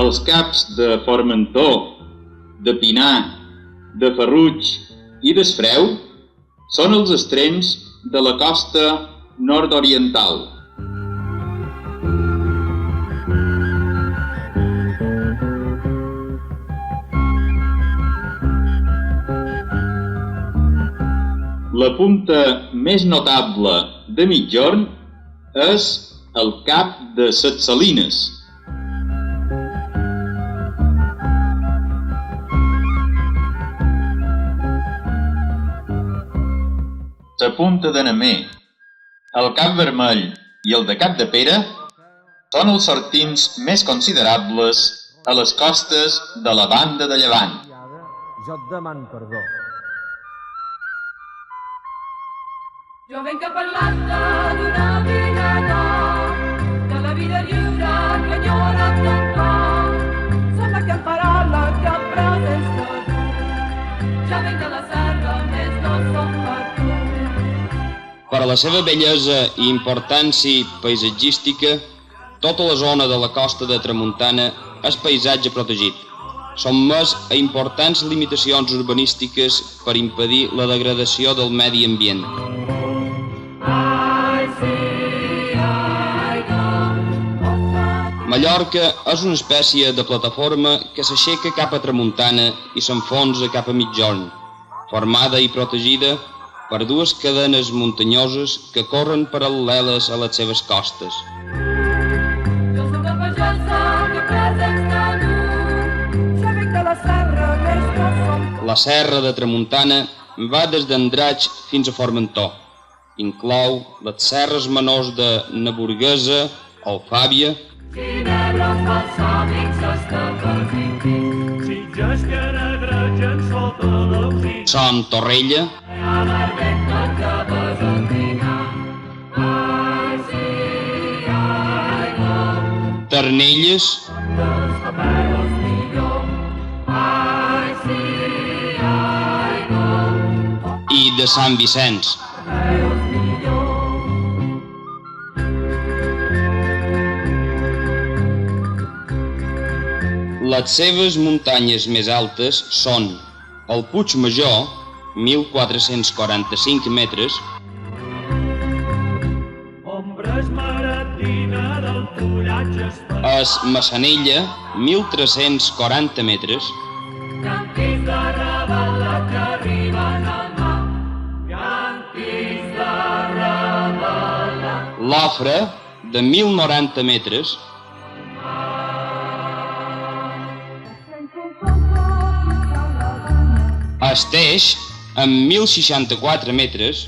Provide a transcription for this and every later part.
Els caps de Formentor, de Pinar, de Ferruig i d'Esfreu són els extrems de la costa nord-oriental. La punta més notable de migjorn és el cap de Ses Salines. La punta de Namer, el Cap Vermell i el de Cap de Pere són els sortints més considerables a les costes de la banda de Llevant. Jo et demano perdó. Jo venc a parlar-te d'una vida nova, de la vida lliure que enyora tot cor. Som la que hem parat, la que hem pres de tu. Ja venc de la serra, més no som per tu. Per a la seva bellesa i importància paisatgística, tota la zona de la costa de Tramuntana és paisatge protegit. Sotmès a importants limitacions urbanístiques per impedir la degradació del medi ambient. Mallorca és una espècie de plataforma que s'aixeca cap a tramuntana i s'enfonsa cap a migjorn, formada i protegida per dues cadenes muntanyoses que corren paral·leles a les seves costes. Jo soc la pagesa que presenta tu. Jo venc de la serra, més no som. La serra de Tramuntana va des d'Andratx fins a Formentor. Inclou les serres menors de Naburguesa, Alfàbia, Ginebres, balsàmics, estapes, Sitges que negregen sota l'oxi. Son Torrella, a l'Arbeca, que besentina. Ai, sí, ai, no, Ternelles, dels capells millor. Ai, sí, ai, no, i de Sant Vicenç. capells millor. Les seves muntanyes més altes són el Puig Major, 1.445 metres, Ombra esmaratina del fullatge espès. es Massanella, 1.340 metres, Cantis de rebel·la que arriben al mar. Cantis de rebel·la. l'Ofre, de 1.090 metres, Esteix, amb 1.064 metres,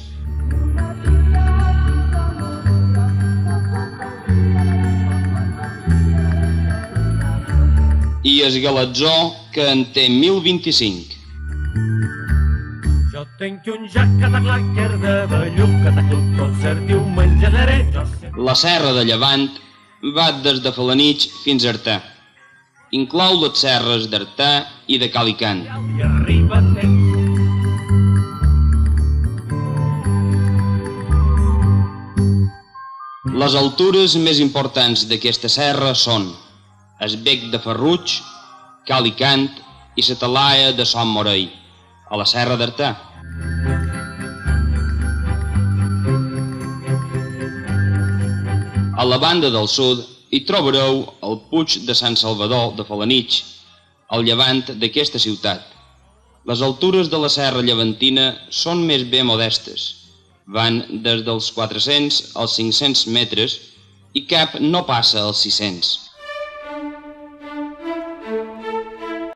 i es Galatzó, que en té 1.025. Jo tenc un jac cataclàquer de belluc, catacluc, tot cert diumenge d'ere. La serra de Llevant va des de Felanitx fins a Artà. Inclou les serres d'Artà i de Calicant. I arriba temps. Les altures més importants d'aquesta serra són el Bec de Ferruig, Calicant i la Talaia de Son Morell, a la serra d'Artà. A la banda del sud hi trobareu el Puig de Sant Salvador de Felanitx, al llevant d'aquesta ciutat. Les altures de la serra llevantina són més bé modestes. Van des dels 400 als 500 metres i cap no passa als 600.